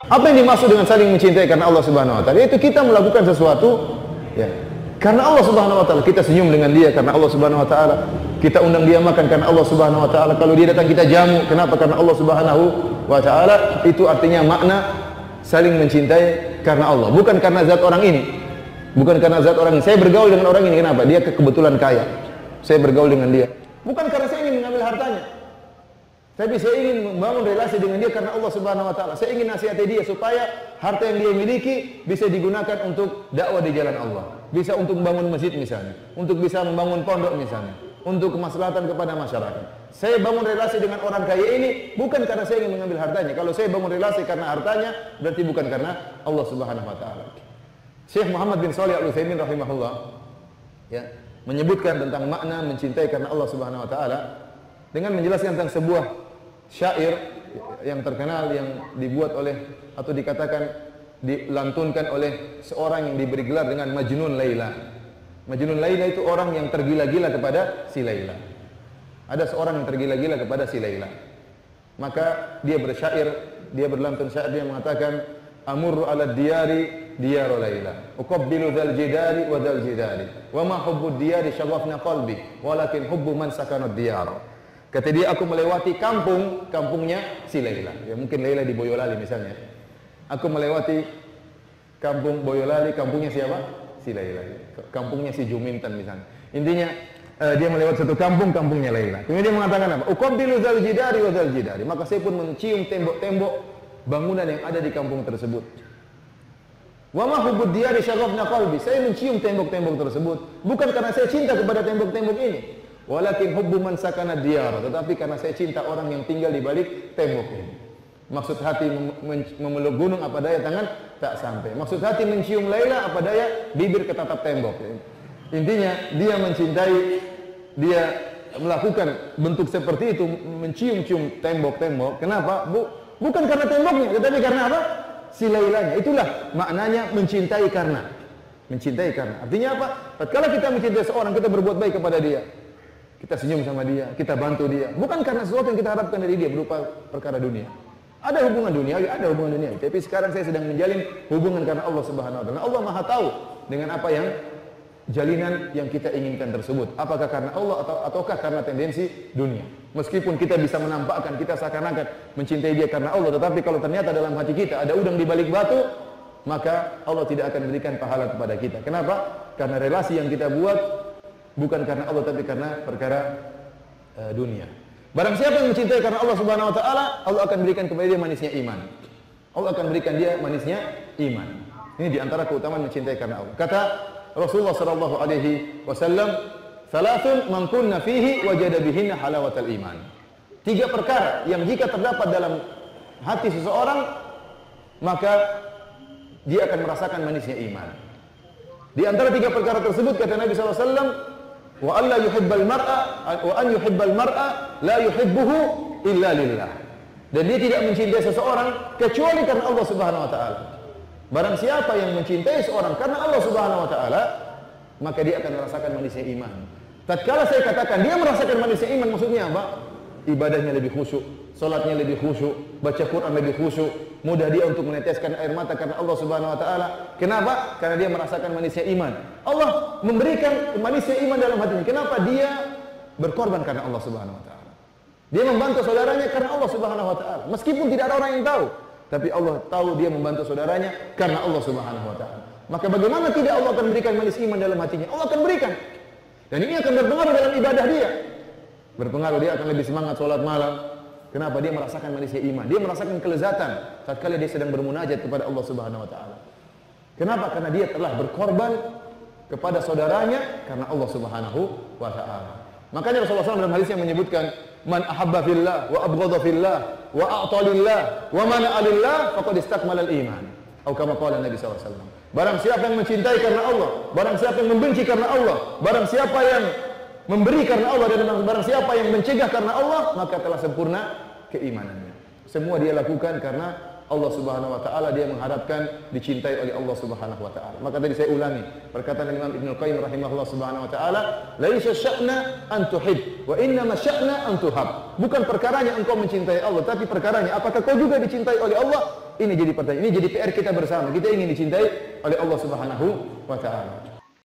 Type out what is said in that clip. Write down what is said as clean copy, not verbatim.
Apa yang dimaksud dengan saling mencintai karena Allah Subhanahu wa taala? Itu kita melakukan sesuatu ya karena Allah Subhanahu wa taala. Kita senyum dengan dia karena Allah Subhanahu wa taala. Kita undang dia makan karena Allah Subhanahu wa taala. Kalau dia datang kita jamu, kenapa? Karena Allah Subhanahu wa taala. Itu artinya makna saling mencintai karena Allah, bukan karena zat orang ini. Bukan karena zat orang ini. Saya bergaul dengan orang ini, kenapa? Dia kebetulan kaya. Saya bergaul dengan dia. Bukan karena saya ingin mengambil hartanya. Tapi saya ingin membangun relasi dengan dia karena Allah Subhanahu wa taala. Saya ingin nasihati dia supaya harta yang dia miliki bisa digunakan untuk dakwah di jalan Allah. Bisa untuk membangun masjid misalnya, untuk bisa membangun pondok misalnya, untuk kemaslahatan kepada masyarakat. Saya bangun relasi dengan orang kaya ini bukan karena saya ingin mengambil hartanya. Kalau saya bangun relasi karena hartanya, berarti bukan karena Allah Subhanahu wa taala. Syekh Muhammad bin Shalih Al-Utsaimin rahimahullah ya, menyebutkan tentang makna mencintai karena Allah Subhanahu wa taala dengan menjelaskan tentang sebuah syair yang terkenal yang dibuat oleh atau dikatakan dilantunkan oleh seorang yang diberi gelar dengan Majnun Laila. Majnun Laila itu orang yang tergila-gila kepada si Laila. Ada seorang yang tergila-gila kepada si Laila. Maka dia bersyair, dia berlantun syair, dia mengatakan amurru ala diyari diyaru Laila uqabbilu dzal jidari wa dzal jidari wa ma hubbu diyari syaghafna qalbi walakin hubbu man sakana diyar. Kata dia, aku melewati kampungnya si Laila. Ya mungkin Laila di Boyolali misalnya. Aku melewati kampung Boyolali, kampungnya siapa? Si Laila. Kampungnya si Juminten misalnya. Intinya dia melewati satu kampungnya Laila. Kemudian dia mengatakan apa? Uqabbilu dzal jidari wa dzal jidari. Maka saya pun mencium tembok-tembok bangunan yang ada di kampung tersebut. Wa ma hubbud diyari syaghafna qalbi. Saya mencium tembok-tembok tersebut bukan karena saya cinta kepada tembok-tembok ini. Walakin hubbu man sakana diyar, tetapi karena saya cinta orang yang tinggal di balik tembok ini. Maksud hati memeluk gunung apa daya tangan tak sampai. Maksud hati mencium Laila apa daya bibir ketatap tembok. Intinya dia mencintai, dia melakukan bentuk seperti itu, mencium-cium tembok-tembok. Kenapa? Bukan karena temboknya, tetapi karena apa? Si Lailanya. Itulah maknanya mencintai karena. Mencintai karena. Artinya apa? Tatkala kita mencintai seorang, kita berbuat baik kepada dia. Kita senyum sama dia, kita bantu dia. Bukan karena sesuatu yang kita harapkan dari dia berupa perkara dunia. Ada hubungan dunia, ada hubungan dunia. Tapi sekarang saya sedang menjalin hubungan karena Allah Subhanahu wa taala. Allah Maha tahu dengan apa yang jalinan yang kita inginkan tersebut. Apakah karena Allah ataukah karena tendensi dunia. Meskipun kita bisa menampakkan kita seakan-akan mencintai dia karena Allah, tetapi kalau ternyata dalam hati kita ada udang di balik batu, maka Allah tidak akan berikan pahala kepada kita. Kenapa? Karena relasi yang kita buat bukan karena Allah tapi karena perkara dunia. Barang siapa yang mencintai karena Allah Subhanahu wa taala, Allah akan berikan kepada dia manisnya iman. Allah akan berikan dia manisnya iman. Ini di antara keutamaan mencintai karena Allah. Kata Rasulullah sallallahu alaihi wasallam, "Thalathun man kunna fihi wajada bihinna halawatal iman." 3 perkara yang jika terdapat dalam hati seseorang, maka dia akan merasakan manisnya iman. Di antara 3 perkara tersebut kata Nabi sallallahu alaihi wasallam, wa alla yuhibbal mar'a wa an yuhibbal mar'a la yuhibbuhu illa lillah. Dan dia tidak mencintai seseorang kecuali karena Allah Subhanahu wa taala. Barang siapa yang mencintai seorang karena Allah Subhanahu wa taala, maka dia akan merasakan manisnya iman. Tatkala saya katakan dia merasakan manisnya iman, maksudnya apa? Ibadahnya lebih khusyuk, salatnya lebih khusyuk, baca Quran lebih khusyuk, mudah dia untuk meneteskan air mata karena Allah Subhanahu wa taala. Kenapa? Karena dia merasakan manisnya iman. Allah memberikan manisnya iman dalam hatinya. Kenapa? Dia berkorban karena Allah Subhanahu wa taala. Dia membantu saudaranya karena Allah Subhanahu wa taala. Meskipun tidak ada orang yang tahu, tapi Allah tahu dia membantu saudaranya karena Allah Subhanahu wa taala. Maka bagaimana tidak Allah akan berikan manis iman dalam hatinya? Allah akan berikan. Dan ini akan berpengaruh dalam ibadah dia. Berpengaruh, dia akan lebih semangat sholat malam. Kenapa? Dia merasakan manisnya iman. Dia merasakan kelezatan tatkala dia sedang bermunajat kepada Allah Subhanahu wa taala. Kenapa? Karena dia telah berkorban kepada saudaranya karena Allah Subhanahu wa taala. Makanya Rasulullah SAW dalam hadis yang menyebutkan, man ahabba fillah wa abghadha fillah wa a'ta lillah wa mana'a lillah faqad istakmala al-iman. Atau kama qala Nabi SAW. Barang siapa yang mencintai karena Allah, barang siapa yang membenci karena Allah, barang siapa yang memberi karena Allah, dan barang siapa yang mencegah karena Allah, maka telah sempurna keimanannya. Semua dia lakukan karena Allah Subhanahu wa taala, dia mengharapkan dicintai oleh Allah Subhanahu wa taala. Maka tadi saya ulangi perkataan Imam Ibnu Qayyim rahimahullah subhanahu wa taala, laisa sya'na an tuhib wa innama sya'na an tuhab. Bukan perkaranya engkau mencintai Allah, tapi perkaranya apakah kau juga dicintai oleh Allah Ini jadi pertanyaan, ini jadi PR kita bersama. Kita ingin dicintai oleh Allah Subhanahu wa taala.